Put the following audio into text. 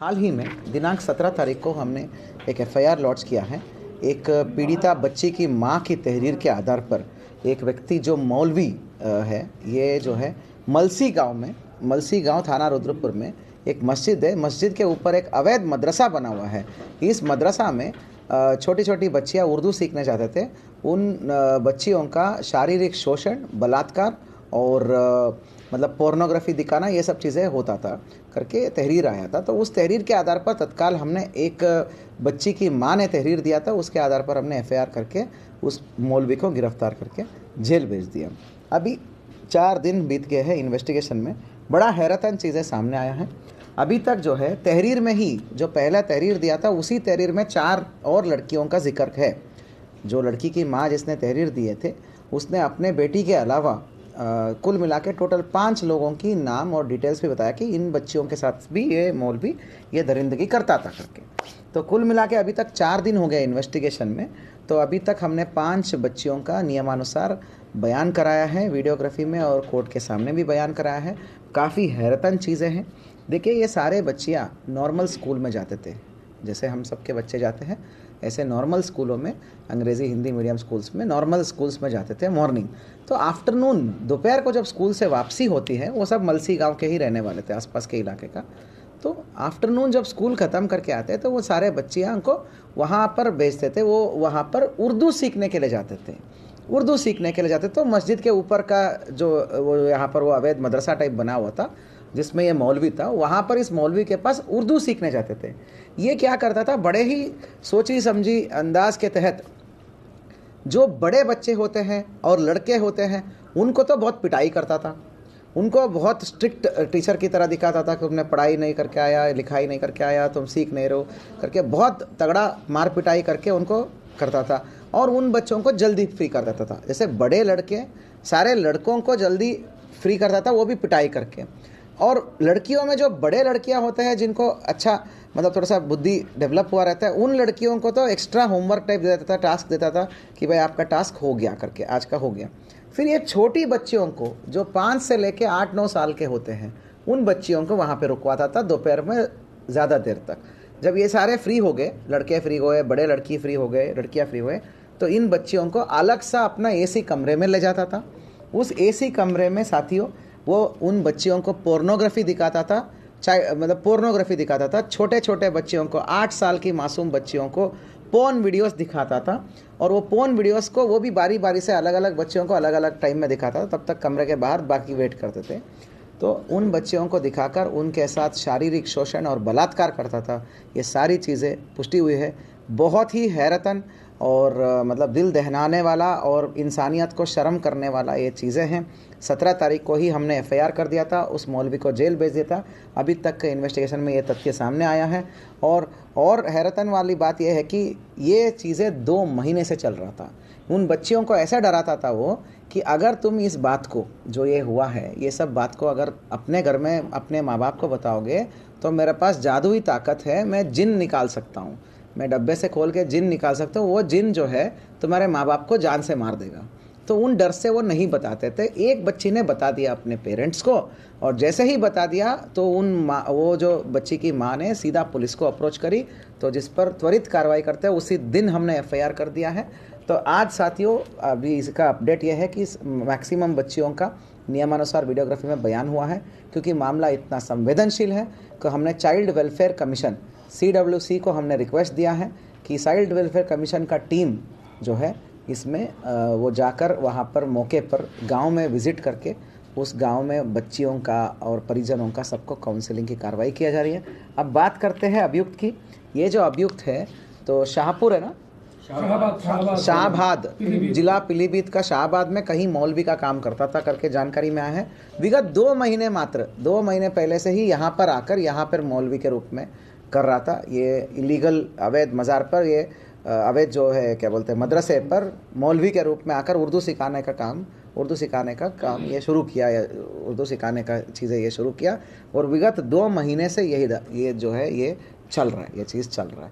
हाल ही में दिनांक 17 तारीख को हमने एक एफआईआर लॉन्च किया है। एक पीड़िता बच्ची की मां की तहरीर के आधार पर एक व्यक्ति जो मौलवी है, ये जो है मलसी गांव थाना रुद्रपुर में एक मस्जिद है। मस्जिद के ऊपर एक अवैध मदरसा बना हुआ है। इस मदरसा में छोटी छोटी बच्चियां उर्दू सीखने जाते थे। उन बच्चियों का शारीरिक शोषण, बलात्कार और मतलब पोर्नोग्राफी दिखाना, ये सब चीज़ें होता था करके तहरीर आया था। तो उस तहरीर के आधार पर तत्काल हमने एक बच्ची की मां ने तहरीर दिया था, उसके आधार पर हमने एफआईआर करके उस मौलवी को गिरफ्तार करके जेल भेज दिया। अभी 4 दिन बीत गए हैं इन्वेस्टिगेशन में। बड़ा हैरतन चीज़ें सामने आया है। अभी तक जो है तहरीर में ही जो पहला तहरीर दिया था, उसी तहरीर में 4 और लड़कियों का जिक्र है। जो लड़की की माँ जिसने तहरीर दिए थे, उसने अपने बेटी के अलावा कुल मिला के टोटल 5 लोगों की नाम और डिटेल्स भी बताया कि इन बच्चियों के साथ भी ये मौलवी ये दरिंदगी करता था करके। तो कुल मिला के अभी तक 4 दिन हो गए इन्वेस्टिगेशन में। तो अभी तक हमने 5 बच्चियों का नियमानुसार बयान कराया है वीडियोग्राफी में, और कोर्ट के सामने भी बयान कराया है। काफ़ी हैरतन चीज़ें हैं। देखिए, ये सारे बच्चियाँ नॉर्मल स्कूल में जाते थे, जैसे हम सबके बच्चे जाते हैं, ऐसे नॉर्मल स्कूलों में, अंग्रेज़ी हिंदी मीडियम स्कूल्स में, नॉर्मल स्कूल्स में जाते थे मॉर्निंग। तो आफ्टरनून, दोपहर को जब स्कूल से वापसी होती है, वो सब मलसी गांव के ही रहने वाले थे, आसपास के इलाके का। तो आफ्टरनून जब स्कूल ख़त्म करके आते तो वो सारे बच्चियाँ को वहाँ पर भेजते थे। वो वहाँ पर उर्दू सीखने के लिए जाते थे। उर्दू सीखने के लिए जाते तो मस्जिद के ऊपर का जो वो यहाँ पर वो अवैध मदरसा टाइप बना हुआ था, जिसमें ये मौलवी था, वहाँ पर इस मौलवी के पास उर्दू सीखने जाते थे। ये क्या करता था, बड़े ही सोची समझी अंदाज के तहत जो बड़े बच्चे होते हैं और लड़के होते हैं, उनको तो बहुत पिटाई करता था। उनको बहुत स्ट्रिक्ट टीचर की तरह दिखाता था कि तुमने पढ़ाई नहीं करके आया, लिखाई नहीं करके आया, तुम सीख नहीं रहो करके बहुत तगड़ा मार पिटाई करके उनको करता था। और उन बच्चों को जल्दी फ्री कर देता था। जैसे बड़े लड़के सारे लड़कों को जल्दी फ्री करता था, वो भी पिटाई करके। और लड़कियों में जो बड़े लड़कियां होते हैं, जिनको अच्छा मतलब थोड़ा सा बुद्धि डेवलप हुआ रहता है, उन लड़कियों को तो एक्स्ट्रा होमवर्क टाइप दे देता था, टास्क देता था कि भाई आपका टास्क हो गया करके, आज का हो गया। फिर ये छोटी बच्चियों को जो 5 से लेके 8-9 साल के होते हैं, उन बच्चियों को वहाँ पे रुकवाता था दोपहर में ज़्यादा देर तक। जब ये सारे फ्री हो गए, लड़के फ्री हो गए, बड़े लड़की फ्री हो गए, लड़कियाँ फ्री हुए, तो इन बच्चियों को अलग सा अपना एसी कमरे में ले जाता था। उस एसी कमरे में साथियों वो उन बच्चियों को पोर्नोग्राफी दिखाता था, मतलब पोर्नोग्राफी दिखाता था। छोटे छोटे बच्चियों को, 8 साल की मासूम बच्चियों को पोर्न वीडियोस दिखाता था। और वो पोर्न वीडियोस को वो भी बारी बारी से अलग अलग बच्चियों को अलग अलग टाइम में दिखाता था। तब तक कमरे के बाहर बाकी वेट करते थे। तो उन बच्चियों को दिखाकर उनके साथ शारीरिक शोषण और बलात्कार करता था। ये सारी चीज़ें पुष्टि हुई है। बहुत ही हैरतन और मतलब दिल दहलाने वाला और इंसानियत को शर्म करने वाला ये चीज़ें हैं। 17 तारीख को ही हमने एफआईआर कर दिया था, उस मौलवी को जेल भेज दिया था। अभी तक के इन्वेस्टिगेशन में ये तथ्य सामने आया है। और हैरतन वाली बात यह है कि ये चीज़ें 2 महीने से चल रहा था। उन बच्चियों को ऐसा डराता था वो कि अगर तुम इस बात को, जो ये हुआ है, ये सब बात को अगर अपने घर में अपने माँ बाप को बताओगे तो मेरे पास जादुई ताकत है, मैं जिन निकाल सकता हूँ, मैं डब्बे से खोल के जिन निकाल सकता हूँ। वो जिन जो है तुम्हारे माँ बाप को जान से मार देगा। तो उन डर से वो नहीं बताते थे। एक बच्ची ने बता दिया अपने पेरेंट्स को, और जैसे ही बता दिया तो वो जो बच्ची की माँ ने सीधा पुलिस को अप्रोच करी, तो जिस पर त्वरित कार्रवाई करते हैं उसी दिन हमने एफआईआर कर दिया है। तो आज साथियों अभी इसका अपडेट यह है कि मैक्सिमम बच्चियों का नियमानुसार वीडियोग्राफी में बयान हुआ है। क्योंकि मामला इतना संवेदनशील है कि हमने चाइल्ड वेलफेयर कमीशन CWC को हमने रिक्वेस्ट दिया है कि चाइल्ड वेलफेयर कमीशन का टीम जो है इसमें वो जाकर वहाँ पर मौके पर गांव में विज़िट करके उस गांव में बच्चियों का और परिजनों का सबको काउंसलिंग की कार्रवाई किया जा रही है। अब बात करते हैं अभियुक्त की। ये जो अभियुक्त है तो शाहपुर है ना, शाहबाद, जिला पीलीभीत का शाहबाद में कहीं मौलवी का काम करता था करके जानकारी में आया है। विगत 2 महीने, मात्र 2 महीने पहले से ही यहाँ पर आकर यहाँ पर मौलवी के रूप में कर रहा था। ये इलीगल अवैध मज़ार पर, ये अवैध जो है क्या बोलते हैं मदरसे पर मौलवी के रूप में आकर उर्दू सिखाने का काम ये शुरू किया, उर्दू सिखाने का चीज़ें ये शुरू किया। और विगत 2 महीने से ये जो है ये चल रहा है, ये चीज़ चल रहा है।